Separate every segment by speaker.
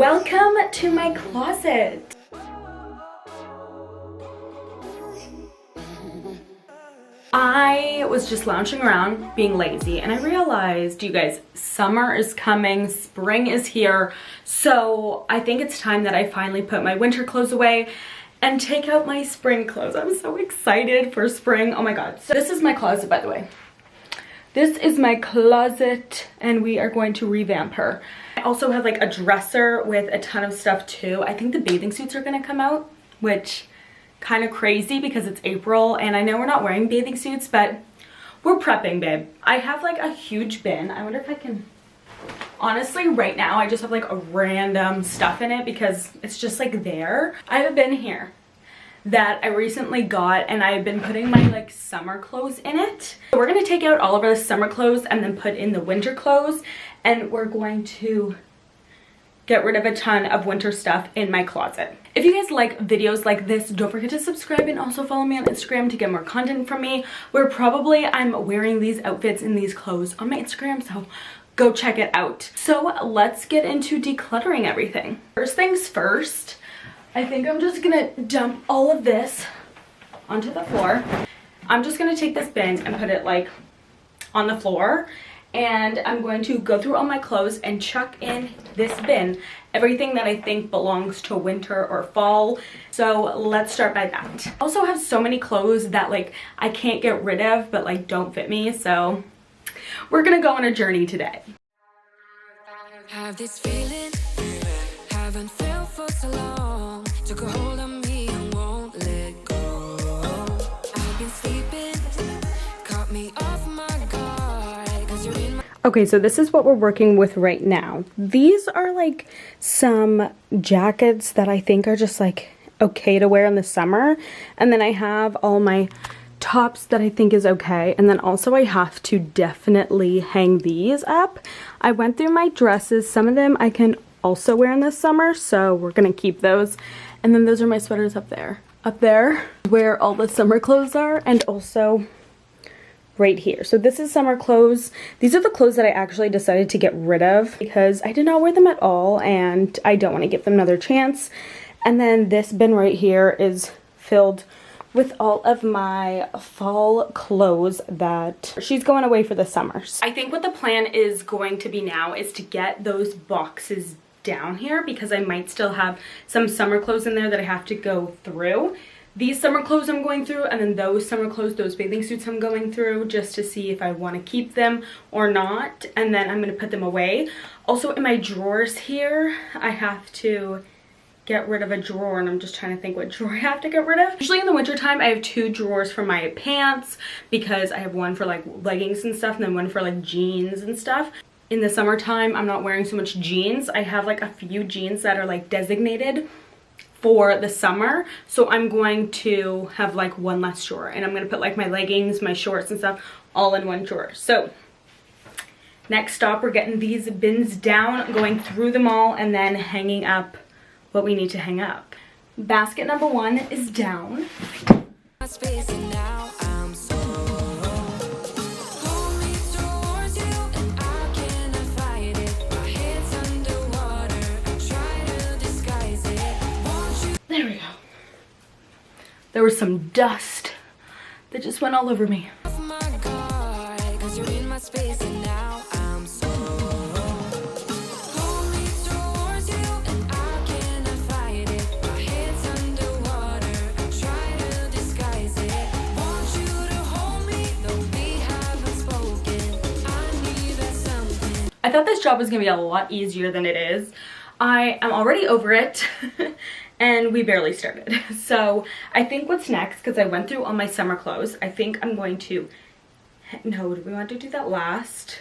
Speaker 1: Welcome to my closet. I was just lounging around being lazy and I realized, you guys, summer is coming, spring is here, so I think it's time that I finally put my winter clothes away and take out my spring clothes. I'm so excited for spring. Oh my god. So this is my closet, by the way. This is my closet and we are going to revamp her. I also have like a dresser with a ton of stuff too. I think the bathing suits are gonna come out, which kind of crazy because it's April and I know we're not wearing bathing suits, but we're prepping, babe. I have like a huge bin. I wonder if I can, honestly right now I just have like a random stuff in it because it's just like there. I have a bin here that I recently got and I've been putting my like summer clothes in it. So we're gonna take out all of our summer clothes and then put in the winter clothes, and we're going to get rid of a ton of winter stuff in my closet. If you guys like videos like this, don't forget to subscribe and also follow me on Instagram to get more content from me, where probably I'm wearing these outfits and these clothes on my Instagram, so go check it out. So let's get into decluttering everything. First things first, I think I'm just gonna dump all of this onto the floor. I'm just gonna take this bin and put it like on the floor, and I'm going to go through all my clothes and chuck in this bin everything that I think belongs to winter or fall. So let's start by that. I also have so many clothes that like I can't get rid of but like don't fit me, so we're gonna go on a journey today.
Speaker 2: Have this feeling, haven't felt for so long. Took a hold of me and won't let go. I've been sleeping, caught me off my guard, 'cause you're in my...
Speaker 1: Okay, so this is what we're working with right now. These are like some jackets that I think are just like okay to wear in the summer. And then I have all my tops that I think is okay. And then also I have to definitely hang these up. I went through my dresses. Some of them I can also wear in the summer, so we're gonna keep those. And then those are my sweaters up there. Up there, where all the summer clothes are, and also right here. So this is summer clothes. These are the clothes that I actually decided to get rid of because I did not wear them at all and I don't want to give them another chance. And then this bin right here is filled with all of my fall clothes that she's going away for the summer. I think what the plan is going to be now is to get those boxes down here because I might still have some summer clothes in there that I have to go through. These summer clothes I'm going through, and then those summer clothes, those bathing suits I'm going through just to see if I want to keep them or not, and then I'm going to put them away. Also in my drawers here, I have to get rid of a drawer, and I'm just trying to think what drawer I have to get rid of. Usually in the winter time I have two drawers for my pants because I have one for like leggings and stuff and then one for like jeans and stuff. In the summertime I'm not wearing so much jeans. I have like a few jeans that are like designated for the summer, so I'm going to have like one less drawer, and I'm going to put like my leggings, my shorts and stuff all in one drawer. So next stop, we're getting these bins down, going through them all, and then hanging up what we need to hang up. Basket number one is down. There we go. There was some dust that just went all over me. I thought this job was gonna be a lot easier than it is. I am already over it and we barely started. So I think what's next, because I went through all my summer clothes, I think I'm going to, no, do we want to do that last?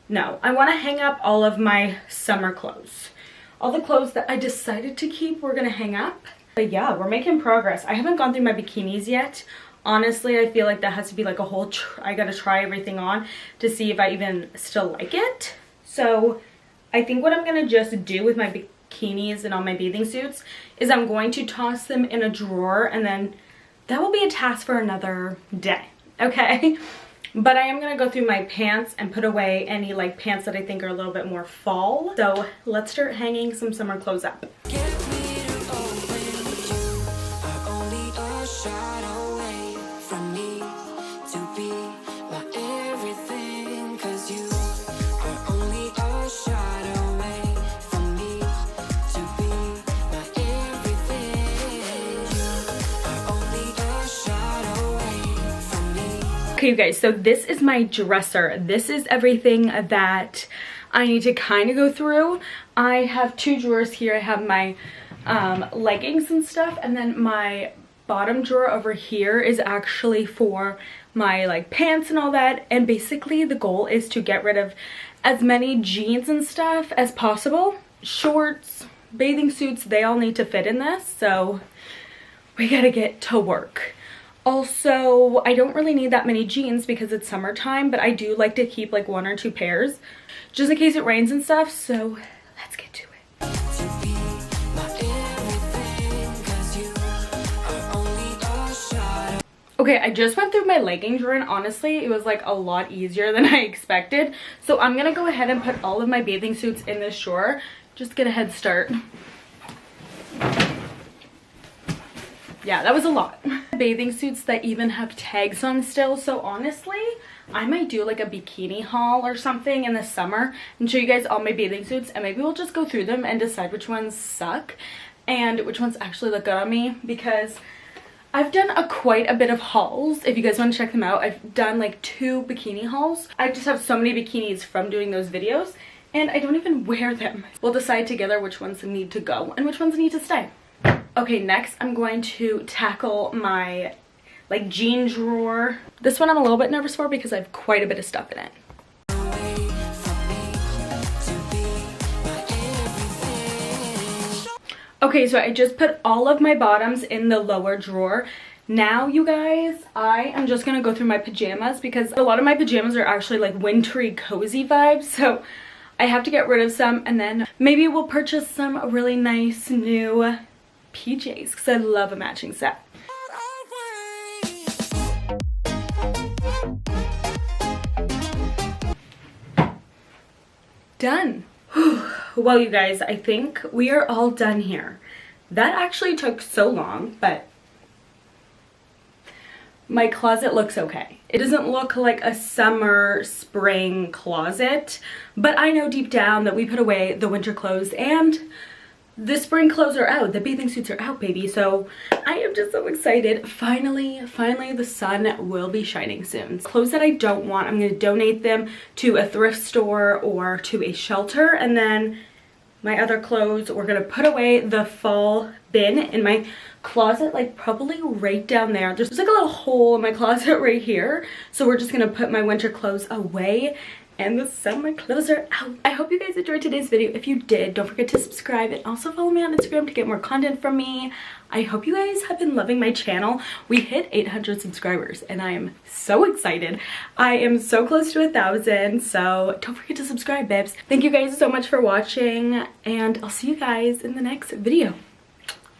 Speaker 1: No, I want to hang up all of my summer clothes. All the clothes that I decided to keep, we're gonna hang up. But yeah, we're making progress. I haven't gone through my bikinis yet. Honestly, I feel like that has to be like a whole, I gotta try everything on to see if I even still like it. So I think what I'm gonna just do with my bikinis and all my bathing suits is I'm going to toss them in a drawer, and then that will be a task for another day. Okay, But I am gonna go through my pants and put away any like pants that I think are a little bit more fall. So let's start hanging some summer clothes up. Okay, you guys, so this is my dresser. This is everything that I need to kind of go through. I have two drawers here. I have my leggings and stuff, and then my bottom drawer over here is actually for my like pants and all that. And basically the goal is to get rid of as many jeans and stuff as possible. Shorts, bathing suits, they all need to fit in this, so we gotta get to work. Also, I don't really need that many jeans because it's summertime, but I do like to keep like 1 or 2 pairs just in case it rains and stuff. So let's get to it. Okay, I just went through my legging drawer and honestly it was like a lot easier than I expected. So I'm gonna go ahead and put all of my bathing suits in this drawer. Just get a head start. Yeah, that was a lot. Bathing suits that even have tags on still. So honestly, I might do like a bikini haul or something in the summer and show you guys all my bathing suits, and maybe we'll just go through them and decide which ones suck and which ones actually look good on me, because I've done quite a bit of hauls. If you guys want to check them out, I've done like 2 bikini hauls. I just have so many bikinis from doing those videos and I don't even wear them. We'll decide together which ones need to go and which ones need to stay. Okay, next I'm going to tackle my like jean drawer. This one I'm a little bit nervous for because I have quite a bit of stuff in it. Okay, so I just put all of my bottoms in the lower drawer. Now, you guys, I am just gonna go through my pajamas because a lot of my pajamas are actually like wintry cozy vibes. So I have to get rid of some, and then maybe we'll purchase some really nice new PJs because I love a matching set. Done. Well, you guys, I think we are all done here. That actually took so long, but my closet looks okay. It doesn't look like a summer, spring closet, but I know deep down that we put away the winter clothes and the spring clothes are out. The bathing suits are out, baby. So I am just so excited. Finally the sun will be shining soon. Clothes that I don't want, I'm gonna donate them to a thrift store or to a shelter. And then my other clothes, we're gonna put away the fall bin in my closet, like probably right down there. There's like a little hole in my closet right here. So we're just gonna put my winter clothes away and the summer clothes are out. I hope you guys enjoyed today's video. If you did, don't forget to subscribe and also follow me on Instagram to get more content from me. I hope you guys have been loving my channel. We hit 800 subscribers and I am so excited. I am so close to 1,000, so don't forget to subscribe, babes. Thank you guys so much for watching and I'll see you guys in the next video.